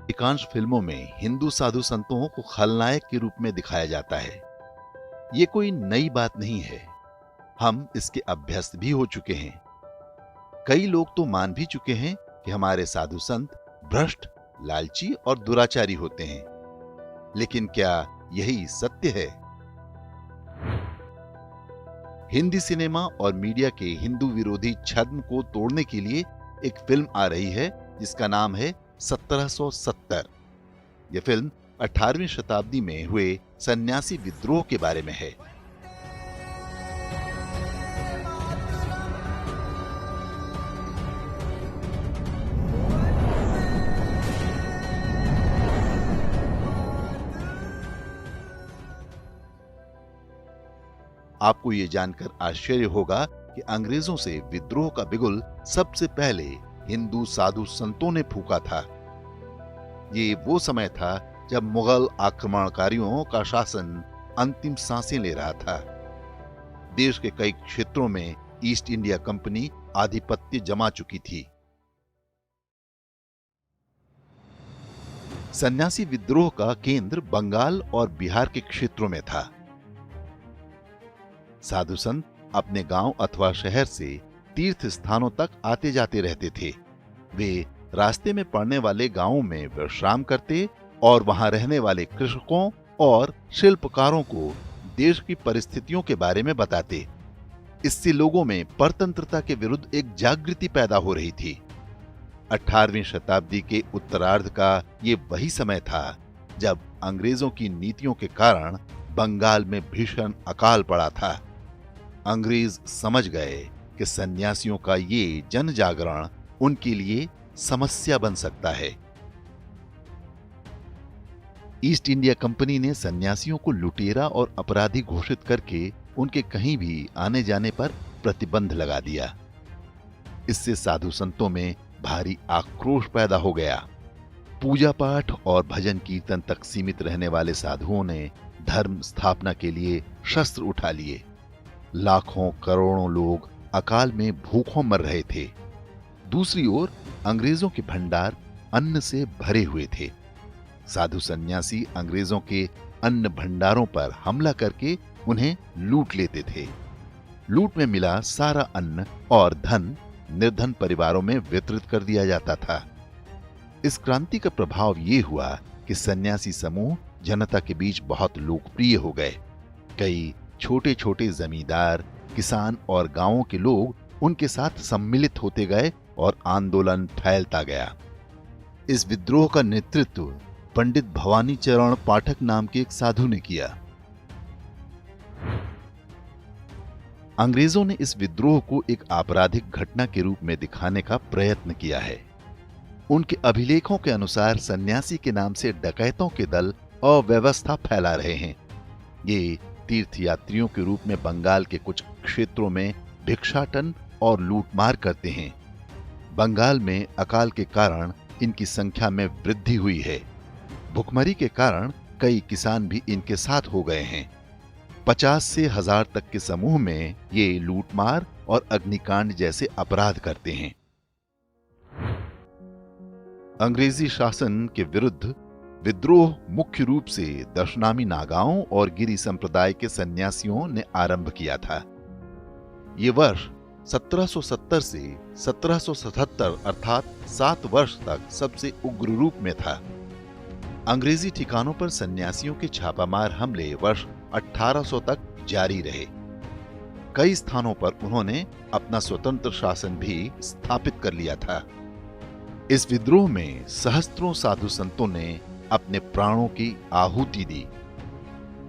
अधिकांश फिल्मों में हिंदू साधु संतों को खलनायक के रूप में दिखाया जाता है। ये कोई नई बात नहीं है, हम इसके अभ्यस्त भी हो चुके हैं। कई लोग तो मान भी चुके हैं कि हमारे साधु संत भ्रष्ट, लालची और दुराचारी होते हैं। लेकिन क्या यही सत्य है? हिंदी सिनेमा और मीडिया के हिंदू विरोधी छद्म को तोड़ने के लिए एक फिल्म आ रही है जिसका नाम है 1770। यह फिल्म 18वीं शताब्दी में हुए सन्यासी विद्रोह के बारे में है। आपको यह जानकर आश्चर्य होगा कि अंग्रेजों से विद्रोह का बिगुल सबसे पहले हिंदू साधु संतों ने फूंका था। ये वो समय था जब मुगल आक्रमणकारियों का शासन अंतिम सांसें ले रहा था। देश के कई क्षेत्रों में ईस्ट इंडिया कंपनी आधिपत्य जमा चुकी थी। सन्यासी विद्रोह का केंद्र बंगाल और बिहार के क्षेत्रों में था। साधु संत अपने गांव अथवा शहर से तीर्थ स्थानों तक आते जाते रहते थे। वे रास्ते में पड़ने वाले गांवों में विश्राम करते और वहां रहने वाले कृषकों और शिल्पकारों को देश की परिस्थितियों के बारे में बताते। इससे लोगों में परतंत्रता के विरुद्ध एक जागृति पैदा हो रही थी। 18वीं शताब्दी के उत्तरार्ध का ये वही समय था जब अंग्रेजों की नीतियों के कारण बंगाल में भीषण अकाल पड़ा था। अंग्रेज समझ गए कि सन्यासियों का ये जन जागरण उनके लिए समस्या बन सकता है। ईस्ट इंडिया कंपनी ने सन्यासियों को लुटेरा और अपराधी घोषित करके उनके कहीं भी आने जाने पर प्रतिबंध लगा दिया। इससे साधु संतों में भारी आक्रोश पैदा हो गया। पूजा पाठ और भजन कीर्तन तक सीमित रहने वाले साधुओं ने धर्म स्थापना के लिए शस्त्र उठा लिए। लाखों करोड़ों लोग अकाल में भूखों मर रहे थे। दूसरी ओर अंग्रेजों के भंडार अन्न से भरे हुए थे। साधु सन्यासी अंग्रेजों के अन्न भंडारों पर हमला करके उन्हें लूट लेते थे। लूट में मिला सारा अन्न और धन निर्धन परिवारों में वितरित कर दिया जाता था। इस क्रांति का प्रभाव यह हुआ कि सन्यासी समूह जनता के बीच बहुत लोकप्रिय हो गए। कई छोटे छोटे जमींदार, किसान और गांवों के लोग उनके साथ सम्मिलित होते गए और आंदोलन फैलता गया। इस विद्रोह का नेतृत्व पंडित भवानी चरण पाठक नाम के एक साधु ने किया। अंग्रेजों ने इस विद्रोह को एक आपराधिक घटना के रूप में दिखाने का प्रयत्न किया है। उनके अभिलेखों के अनुसार सन्यासी के नाम से डकैतों के दल अव्यवस्था फैला रहे हैं। ये तीर्थयात्रियों के रूप में बंगाल के कुछ क्षेत्रों में भिक्षाटन और लूटमार करते हैं। बंगाल में अकाल के कारण इनकी संख्या में वृद्धि हुई है। भुखमरी के कारण कई किसान भी इनके साथ हो गए हैं। 50 से 1000 तक के समूह में ये लूटमार और अग्निकांड जैसे अपराध करते हैं। अंग्रेजी शासन के विरुद्ध विद्रोह मुख्य रूप से दशनामी नागाओं और गिरी संप्रदाय के सन्यासियों ने आरंभ किया था। ये वर्ष 1770 से 1777 अर्थात 7 वर्ष तक सबसे उग्र रूप में था। अंग्रेजी ठिकानों पर सन्यासियों के छापामार हमले वर्ष 1800 तक जारी रहे। कई स्थानों पर उन्होंने अपना स्वतंत्र शासन भी स्थापित कर लिया था। इस विद्रोह में सहस्त्रों साधु संतों ने अपने प्राणों की आहुति दी।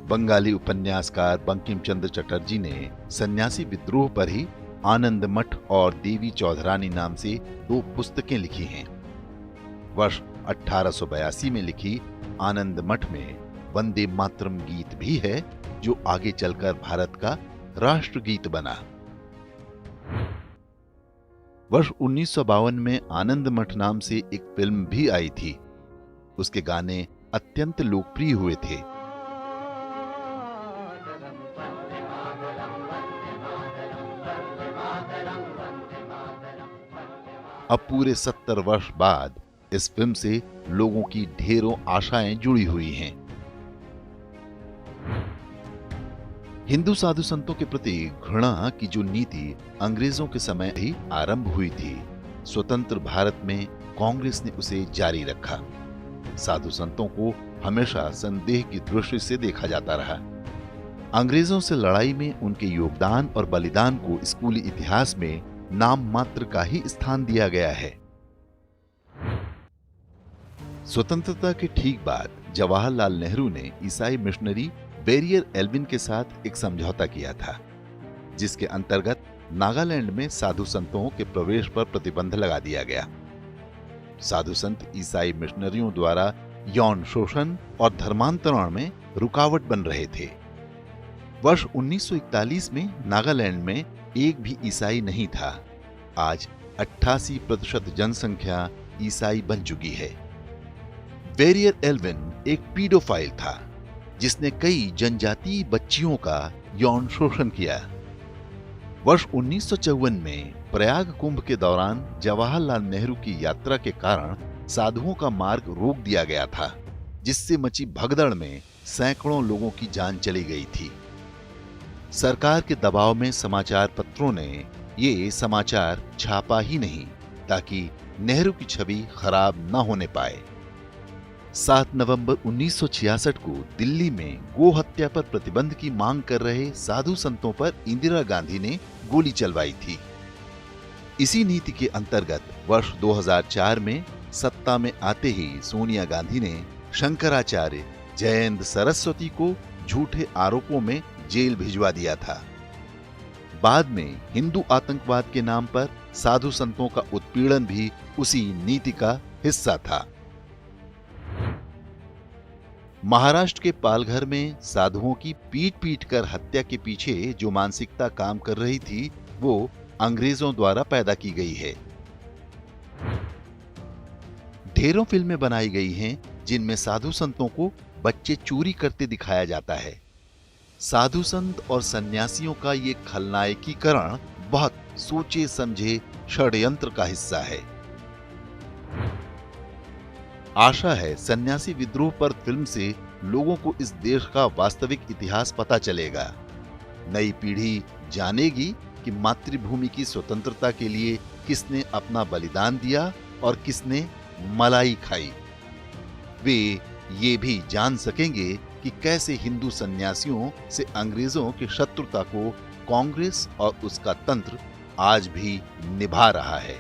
बंगाली उपन्यासकार बंकिम चंद्र चटर्जी ने सन्यासी विद्रोह पर ही आनंद मठ और देवी चौधरानी नाम से 2 पुस्तकें लिखी हैं। वर्ष 1882 में लिखी आनंद मठ में वंदे मातरम गीत भी है, जो आगे चलकर भारत का राष्ट्रगीत बना। वर्ष 1952 में आनंद मठ नाम से एक फिल्म भी आई थी। उसके गाने अत्यंत लोकप्रिय हुए थे। अब पूरे 70 वर्ष बाद इस फिल्म से लोगों की ढेरों आशाएं जुड़ी हुई हैं। हिंदू साधु संतों के प्रति घृणा की जो नीति अंग्रेजों के समय ही आरंभ हुई थी, स्वतंत्र भारत में कांग्रेस ने उसे जारी रखा। साधु संतों को हमेशा संदेह की दृष्टि से देखा जाता रहा। अंग्रेजों से लड़ाई में उनके योगदान और बलिदान को स्कूली इतिहास में नाम मात्र का ही स्थान दिया गया है। स्वतंत्रता के ठीक बाद जवाहरलाल नेहरू ने ईसाई मिशनरी बैरियर एल्विन के साथ एक समझौता किया था, जिसके अंतर्गत नागालैंड में साधु संतों के प्रवेश पर प्रतिबंध लगा दिया गया। साधु संत ईसाई मिशनरियों द्वारा यौन शोषण और धर्मांतरण में रुकावट बन रहे थे। वर्ष 1941 में नागालैंड में एक भी ईसाई नहीं था। आज 88% जनसंख्या ईसाई बन चुकी है। बैरियर एल्विन एक पीडोफाइल था, जिसने कई जनजातीय बच्चियों का यौन शोषण किया। वर्ष 1954 में प्रयाग कुंभ के दौरान जवाहरलाल नेहरू की यात्रा के कारण साधुओं का मार्ग रोक दिया गया था, जिससे मची भगदड़ में सैकड़ों लोगों की जान चली गई थी। सरकार के दबाव में समाचार पत्रों ने ये समाचार छापा ही नहीं, ताकि नेहरू की छवि खराब न होने पाए। 7 नवंबर 1966 को दिल्ली में गो हत्या पर प्रतिबंध की मांग कर रहे साधु संतों पर इंदिरा गांधी ने गोली चलवाई थी। इसी नीति के अंतर्गत वर्ष 2004 में सत्ता में आते ही सोनिया गांधी ने शंकराचार्य जयेंद्र सरस्वती को झूठे आरोपों में जेल भिजवा दिया था। बाद में हिंदू आतंकवाद के नाम पर साधु संतों का उत्पीड़न भी उसी नीति का हिस्सा था। महाराष्ट्र के पालघर में साधुओं की पीट पीट कर हत्या के पीछे जो मानसिकता काम कर रही थी, वो अंग्रेजों द्वारा पैदा की गई है। ढेरों फिल्में बनाई गई हैं जिनमें साधु संतों को बच्चे चोरी करते दिखाया जाता है। साधु संत और सन्यासियों का ये खलनायकीकरण बहुत सोचे समझे षड्यंत्र का हिस्सा है। आशा है सन्यासी विद्रोह पर फिल्म से लोगों को इस देश का वास्तविक इतिहास पता चलेगा। नई पीढ़ी जानेगी कि मातृभूमि की स्वतंत्रता के लिए किसने अपना बलिदान दिया और किसने मलाई खाई। वे ये भी जान सकेंगे कि कैसे हिंदू सन्यासियों से अंग्रेजों की शत्रुता को कांग्रेस और उसका तंत्र आज भी निभा रहा है।